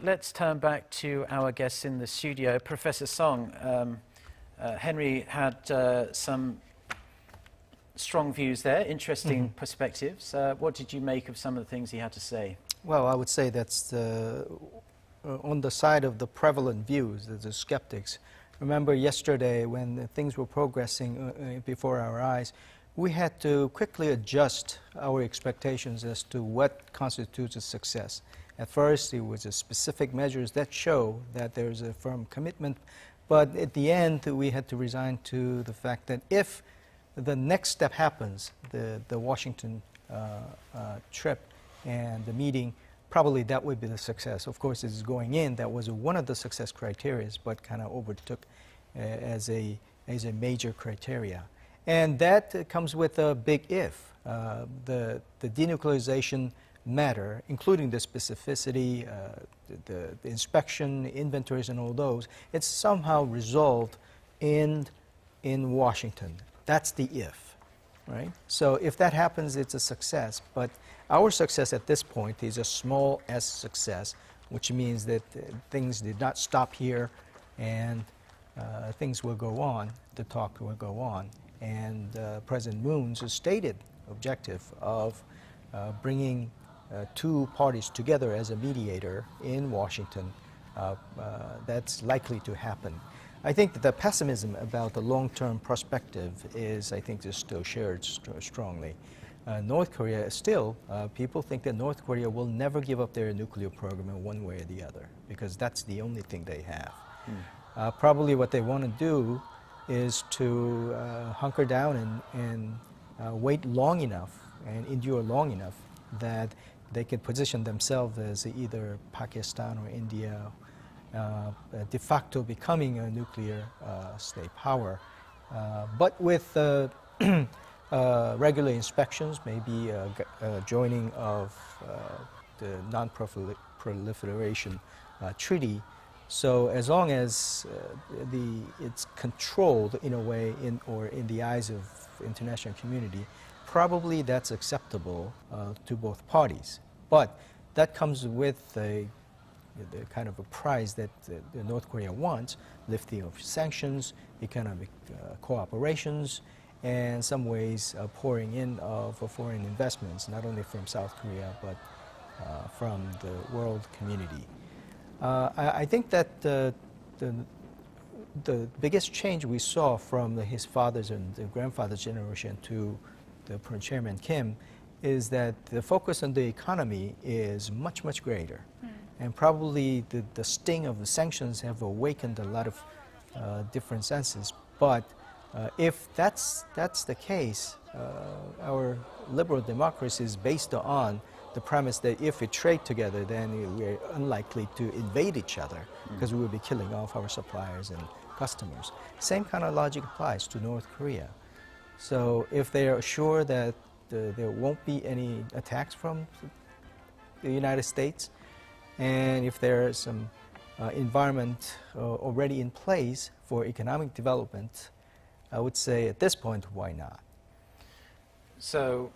let's turn back to our guests in the studio. Professor Song, Henry had some strong views there, interesting perspectives. What did you make of some of the things he had to say? Well, I would say that's on the side of the prevalent views, the skeptics. Remember yesterday when things were progressing before our eyes, we had to quickly adjust our expectations as to what constitutes a success. At first, it was specific measures that show that there's a firm commitment, but at the end, we had to resign to the fact that if the next step happens, the Washington trip and the meeting, probably that would be the success. Of course, it's going in, that was one of the success criteria, but kind of overtook as a major criteria. And that comes with a big if. The denuclearization matter, including the specificity, the inspection, inventories, and all those, it's somehow resolved in Washington. That's the if, right? So if that happens, it's a success. But our success at this point is a small s success, which means that things did not stop here, and things will go on, the talk will go on. And President Moon's stated objective of bringing two parties together as a mediator in Washington, that's likely to happen. I think that the pessimism about the long-term perspective is, I think, just still shared strongly. North Korea, still, people think that North Korea will never give up their nuclear program in one way or the other, because that's the only thing they have. Probably what they want to do is to hunker down and wait long enough and endure long enough that they can position themselves as either Pakistan or India, de facto becoming a nuclear state power. But with regular inspections, maybe joining of the non-proliferation treaty. So as long as it's controlled in a way in the eyes of international community, probably that's acceptable to both parties. But that comes with the kind of a prize that North Korea wants, lifting of sanctions, economic cooperations, and some ways pouring in of foreign investments, not only from South Korea, but from the world community. I think that the biggest change we saw from his father's and the grandfather's generation to the Chairman Kim is that the focus on the economy is much, much greater. And probably the sting of the sanctions have awakened a lot of different senses. But if that's the case, our liberal democracy is based on the premise that if we trade together, then we're unlikely to invade each other because we will be killing off our suppliers and customers. Same kind of logic applies to North Korea. So if they are sure that there won't be any attacks from the United States, and if there is some environment already in place for economic development, I would say at this point, why not? So,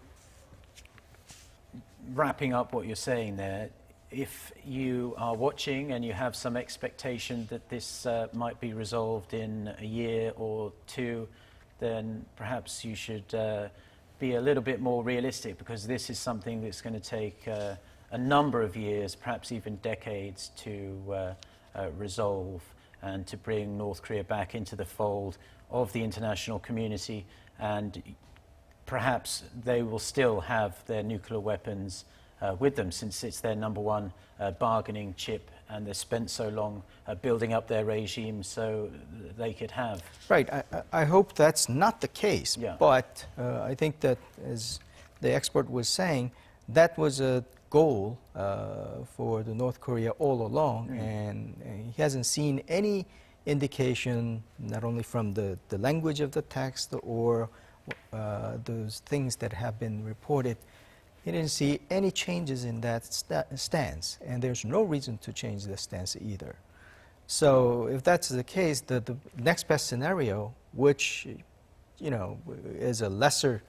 wrapping up what you're saying there, if you are watching and you have some expectation that this might be resolved in a year or two, then perhaps you should be a little bit more realistic, because this is something that's going to take a number of years, perhaps even decades, to resolve and to bring North Korea back into the fold of the international community. And perhaps they will still have their nuclear weapons with them, since it's their number one bargaining chip, and they've spent so long building up their regime so they could have. Right. I hope that's not the case. Yeah. But I think that, as the expert was saying, that was a goal for the North Korea all along, and he hasn't seen any indication, not only from the language of the text or those things that have been reported. He didn't see any changes in that stance, and there's no reason to change the stance either. So if that's the case, the next best scenario, which is a lesser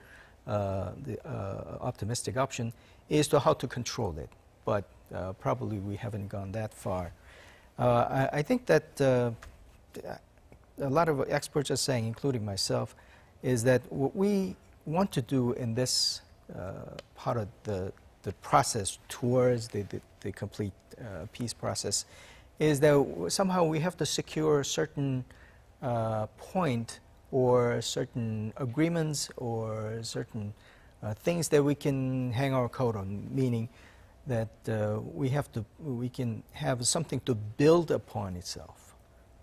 optimistic option, is to how to control it. But probably we haven't gone that far. I think that a lot of experts are saying, including myself, is that what we want to do in this part of the process towards the complete peace process is that somehow we have to secure a certain point or certain agreements or certain things that we can hang our coat on, meaning that we can have something to build upon itself,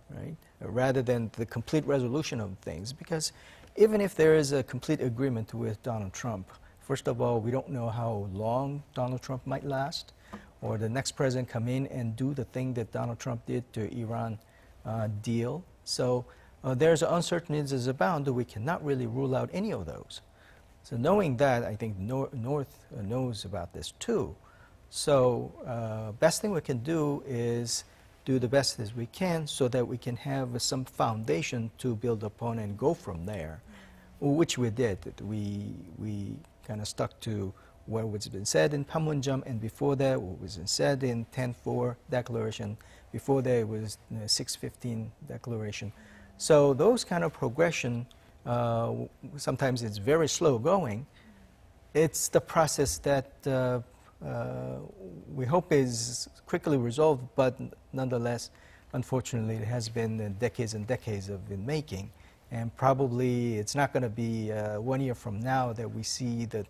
right? Rather than the complete resolution of things. Because even if there is a complete agreement with Donald Trump, first of all, we don't know how long Donald Trump might last, or the next president come in and do the thing that Donald Trump did to Iran deal. So there's uncertainties abound that we cannot really rule out any of those. So knowing that, I think North knows about this too. So best thing we can do is do the best as we can so that we can have some foundation to build upon and go from there, which we did. We kind of stuck to what was been said in Panmunjom, and before that what was said in 10-4 declaration. Before that it was 6-15 declaration. So those kind of progression, sometimes it's very slow going. It's the process that we hope is quickly resolved, but nonetheless, unfortunately, it has been decades and decades of in making. And probably it's not going to be 1 year from now that we see the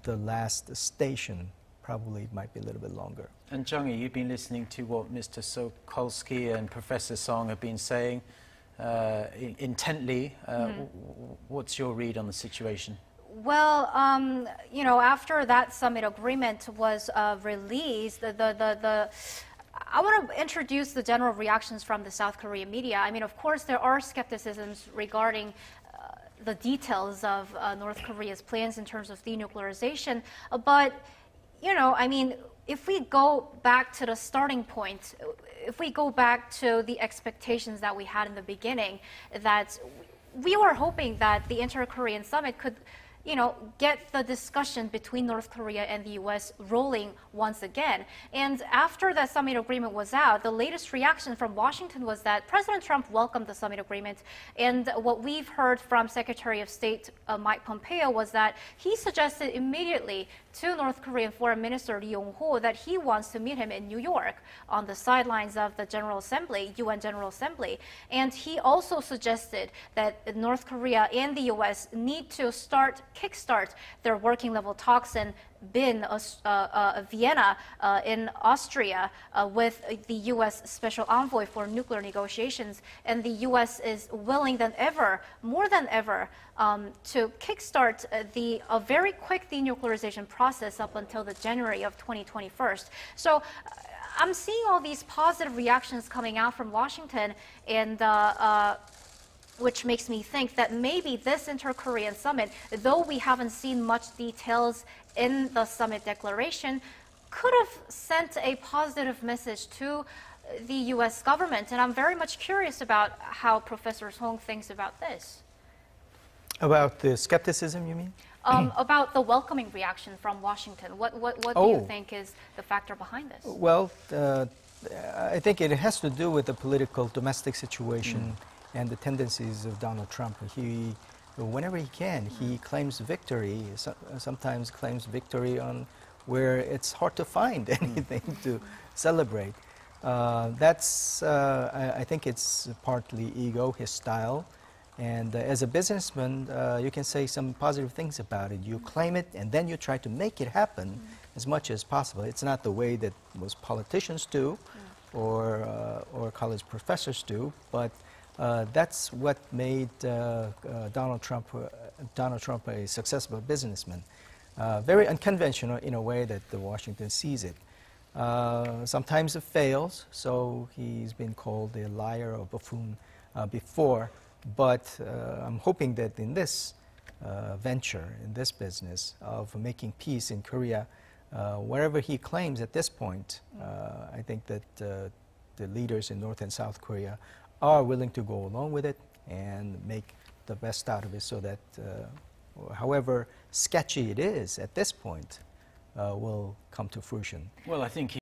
last station. Probably it might be a little bit longer. And Jung-hee, you've been listening to what Mr. Sokolsky and Professor Song have been saying intently. What's your read on the situation? Well, you know, after that summit agreement was released, I want to introduce the general reactions from the South Korean media. I mean, of course, there are skepticisms regarding the details of North Korea's plans in terms of denuclearization. But, you know, I mean, if we go back to the starting point, if we go back to the expectations that we had in the beginning, that we were hoping that the Inter-Korean Summit could, you know, get the discussion between North Korea and the U.S. rolling once again. And after that summit agreement was out, the latest reaction from Washington was that President Trump welcomed the summit agreement. And what we've heard from Secretary of State Mike Pompeo was that he suggested immediately to North Korean Foreign Minister Jung-hee that he wants to meet him in New York on the sidelines of the General Assembly, UN General Assembly. And he also suggested that North Korea and the U.S. need to kickstart their working level talks in Vienna in Austria with the U.S. Special Envoy for Nuclear Negotiations. And the U.S. is willing than ever, more than ever, to kickstart a very quick denuclearization process up until the January of 2021. So I'm seeing all these positive reactions coming out from Washington, and which makes me think that maybe this Inter-Korean summit, though we haven't seen much details in the summit declaration, could have sent a positive message to the U.S. government. And I'm very much curious about how Professor Song thinks about this. About the skepticism, you mean? About the welcoming reaction from Washington. What do you think is the factor behind this? Well, I think it has to do with the political domestic situation and the tendencies of Donald Trump. Whenever he can, he claims victory, sometimes claims victory on where it's hard to find anything to celebrate. I think it's partly ego, his style. And as a businessman, you can say some positive things about it. You claim it, and then you try to make it happen as much as possible. It's not the way that most politicians do or college professors do, but that's what made Donald Trump a successful businessman. Very unconventional in a way that Washington sees it. Sometimes it fails, so he's been called a liar or buffoon before, but I'm hoping that in this venture, in this business of making peace in Korea, whatever he claims at this point, I think that the leaders in North and South Korea are willing to go along with it and make the best out of it so that however sketchy it is at this point will come to fruition. Well, I think